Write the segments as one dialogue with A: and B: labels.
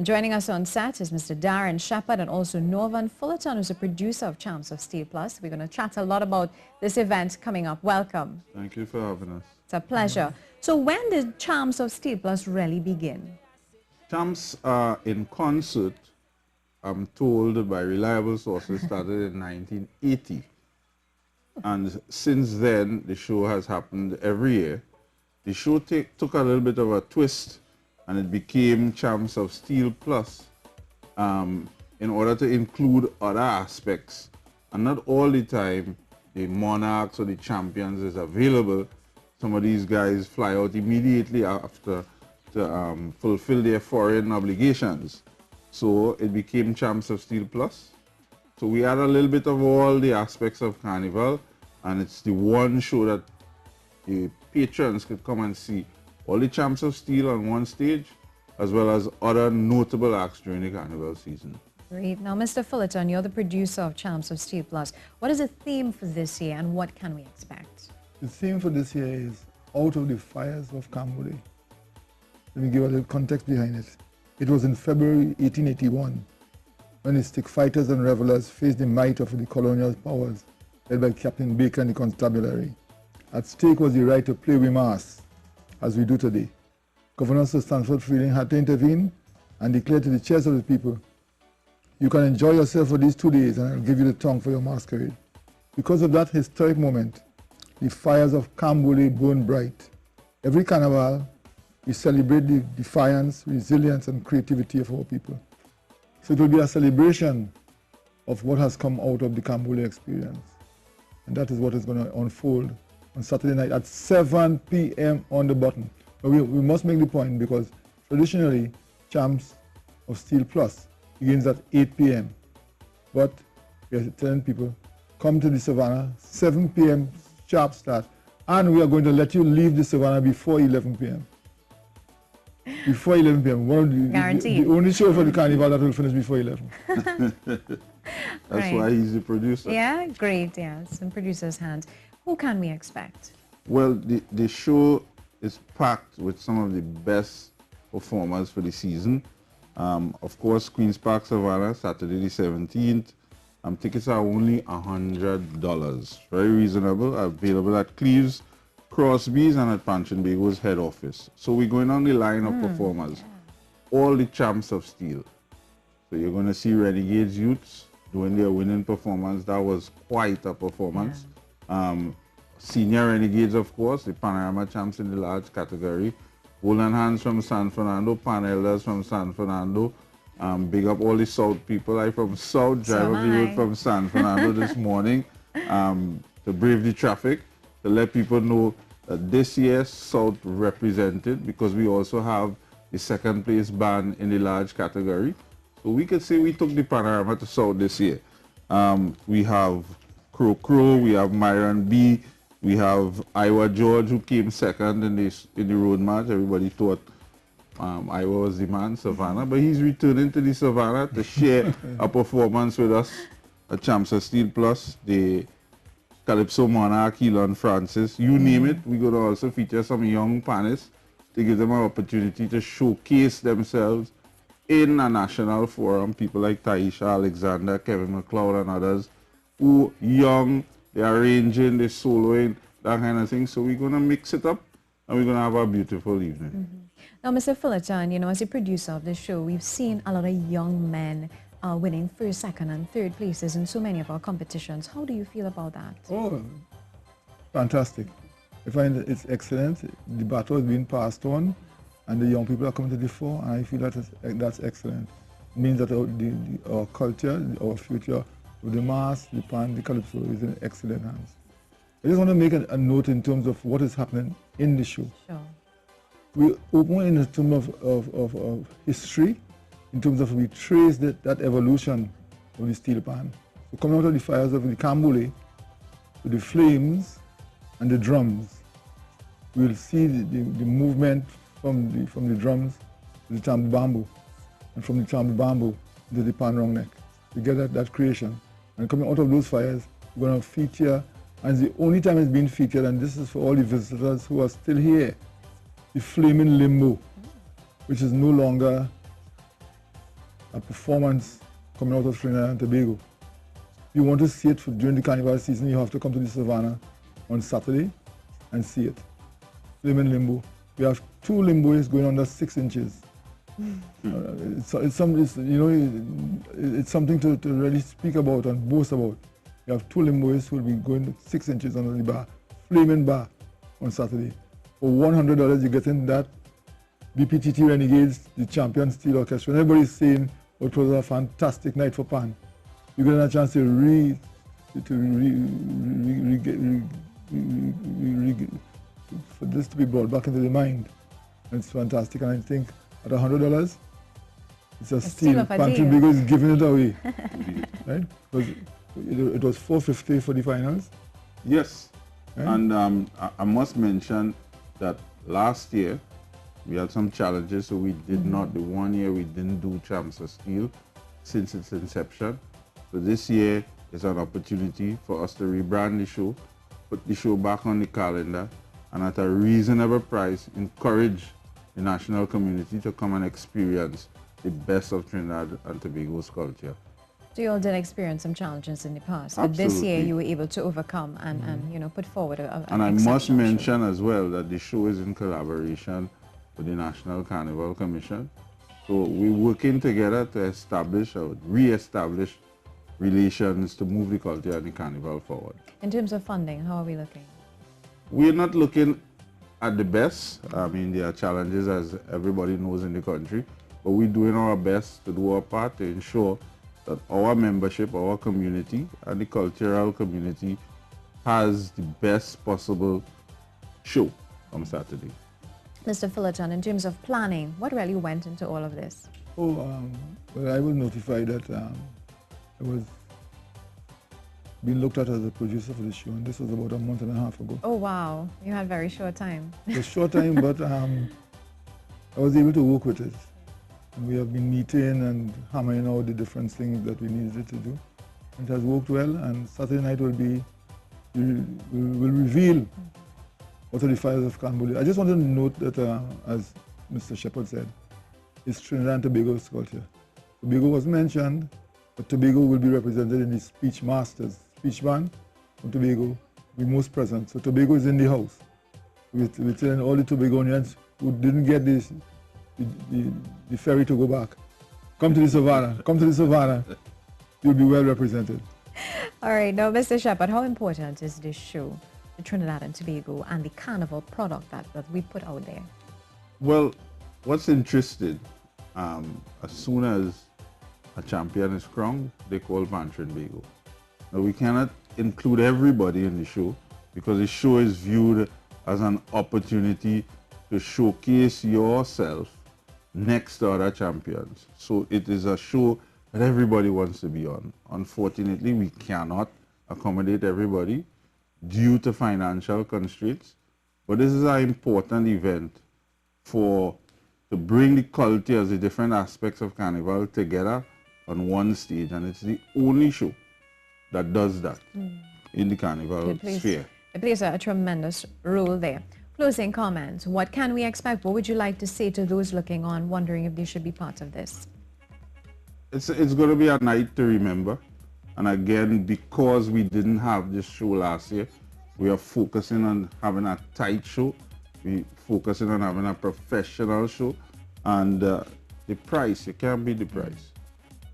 A: And joining us on set is Mr. Darren, Sheppard, and also Norvan Fullerton, who's a producer of Champs of Steel Plus. We're going to chat a lot about this event coming up. Welcome.
B: Thank you for having us.
A: It's a pleasure. So when did Champs of Steel Plus really begin?
B: Champs in concert, I'm told by reliable sources, started in 1980. And since then, the show has happened every year. The show took a little bit of a twist, and it became Champs of Steel Plus in order to include other aspects. And not all the time the monarchs or the champions is available. Some of these guys fly out immediately after to fulfill their foreign obligations. So it became Champs of Steel Plus. So we had a little bit of all the aspects of Carnival, and it's the one show that the patrons could come and see all the Champs of Steel on one stage, as well as other notable acts during the Carnival season.
A: Great. Now, Mr. Fullerton, you're the producer of Champs of Steel Plus. What is the theme for this year, and what can we expect?
C: The theme for this year is Out of the Fires of Canboulay. Let me give a little context behind it. It was in February 1881 when the stick fighters and revelers faced the might of the colonial powers led by Captain Baker and the constabulary. At stake was the right to play with mass, as we do today. Governor Sir Stanford Freeling had to intervene and declare to the cheers of the people, "You can enjoy yourself for these 2 days, and I'll give you the tongue for your masquerade." Because of that historic moment, the fires of Canboulay burn bright. Every carnival, we celebrate the defiance, resilience, and creativity of our people. So it will be a celebration of what has come out of the Canboulay experience. And that is what is going to unfold on Saturday night at 7 p.m. on the button. But we must make the point, because traditionally, Champs of Steel Plus begins at 8 p.m. But we are telling people, come to the Savannah, 7 p.m. sharp start, and we are going to let you leave the Savannah before 11 p.m. Before 11 p.m.
A: Guaranteed.
C: The only show for the Carnival that will finish before 11.
B: That's why he's the producer.
A: Yeah, great. Yeah, it's in producer's hands. Who can we expect?
B: Well, the show is packed with some of the best performers for the season. Of course, Queen's Park Savannah, Saturday the 17th. Tickets are only $100. Very reasonable. Available at Cleves, Crosby's, and at Trinbago's head office. So we're going on the line of performers. All the Champs of Steel. So you're going to see Renegades Youths doing their winning performance. That was quite a performance. Senior Renegades, of course, the Panorama Champs in the large category. Golden Hands from San Fernando, Pan Elders from San Fernando. Big up all the South people. I'm from South, drive up the road from San Fernando this morning to brave the traffic, to let people know that this year South represented, because we also have the second place band in the large category. So we could say we took the Panorama to South this year. We have Crow, we have Myron B, we have Iowa George, who came second in the road march. Everybody thought Iowa was the man, Savannah, but he's returning to the Savannah to share a performance with us at Champs of Steel Plus, the Calypso Monarch, Elon Francis, you name it. We're going to also feature some young panelists to give them an opportunity to showcase themselves in a national forum. People like Taisha Alexander, Kevin McLeod, and others who young, they're arranging, they're soloing, that kind of thing. So we're going to mix it up, and we're going to have a beautiful evening.
A: Now, Mr. Fullerton, you know, as a producer of the show, we've seen a lot of young men winning first, second, and third places in so many of our competitions. How do you feel about that? Oh,
C: fantastic. I find it's excellent. The battle is being passed on, and the young people are coming to the fore, and I feel that's excellent. It means that our culture, our future, with the mass, the pan, the calypso is in excellent hands. I just want to make a note in terms of what is happening in the show.
A: Sure.
C: We open in terms of history, in terms of we trace that evolution of the steel pan. So coming out of the fires of the Canboulay, with the flames and the drums, we'll see the movement from the drums to the champ bamboo, and from the champ bamboo to the pan round neck. We get that creation. And coming out of those fires, we're going to feature, and it's the only time it's been featured, and this is for all the visitors who are still here, the flaming limbo, which is no longer a performance coming out of Trinidad and Tobago. If you want to see it during the Carnival season, you have to come to the Savannah on Saturday and see it. Flaming limbo. We have 2 limboists going under 6 inches. It's something to really speak about and boast about. We have 2 limboists who will be going 6 inches under the bar, flaming bar on Saturday. For $100, you get in that BPTT Renegades, the Champion Steel Orchestra. Everybody's saying it was a fantastic night for Pan. You get a chance to for this to be brought back into the mind. It's fantastic, and I think at $100, it's a steal. Trinbago is giving it away, right? Because it was $450 for the finals.
B: Yes,
C: right?
B: And I must mention that last year we had some challenges, so we did not. The 1 year we didn't do Champs of Steel since its inception. So this year is an opportunity for us to rebrand the show, put the show back on the calendar, and at a reasonable price, encourage the national community to come and experience the best of Trinidad and Tobago's culture.
A: So you all did experience some challenges in the past, but
B: Absolutely.
A: this year you were able to overcome and put forward an
B: And I must
A: exceptional
B: mention
A: show.
B: as well that the show is in collaboration with the National Carnival Commission. So we're working together to establish or re-establish relations to move the culture and the carnival forward.
A: In terms of funding, how are we looking?
B: We're not looking at the best. I mean, there are challenges, as everybody knows, in the country, but we're doing our best to do our part to ensure that our membership, our community, and the cultural community has the best possible show on Saturday.
A: Mr. Fullerton, in terms of planning, what really went into all of this?
C: Well, I was notified that I was being looked at as a producer for the show, and this was about a month and a half ago.
A: Oh, wow. You had very short time.
C: It was short time, but I was able to work with it. And we have been meeting and hammering out the different things that we needed to do. It has worked well, and Saturday night will reveal what are the Fires of Canboulay. I just want to note that, as Mr. Sheppard said, it's Trinidad and Tobago's culture. Tobago was mentioned, but Tobago will be represented in the Speech Masters. Speech band from Tobago will be most present. So Tobago is in the house. We're telling all the Tobagonians who didn't get the ferry to go back, come to the Savannah, come to the Savannah. You'll be well represented.
A: All right, now, Mr. Sheppard, how important is this show, the Trinidad and Tobago, and the Carnival product that we put out there?
B: Well, what's interesting, as soon as a champion is crowned, they call Pan Trinbago. Now, we cannot include everybody in the show because the show is viewed as an opportunity to showcase yourself next to other champions. So it is a show that everybody wants to be on. Unfortunately, we cannot accommodate everybody due to financial constraints, but this is an important event to bring the cultures, the different aspects of Carnival together on one stage, and it's the only show that does that in the Carnival sphere.
A: It plays a tremendous role there. Closing comments. What can we expect? What would you like to say to those looking on, wondering if they should be part of this?
B: It's going to be a night to remember. And again, because we didn't have this show last year, we are focusing on having a tight show. We're focusing on having a professional show. And the price, you can't beat the price.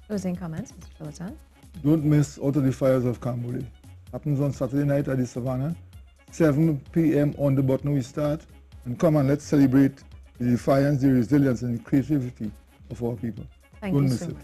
A: Closing comments, Mr. Fullerton.
C: Don't miss Out of the Fires of Canboulay. Happens on Saturday night at the Savannah. 7 p.m. on the button we start. And come on, let's celebrate the defiance, the resilience, and the creativity of our people.
A: Thank you so much.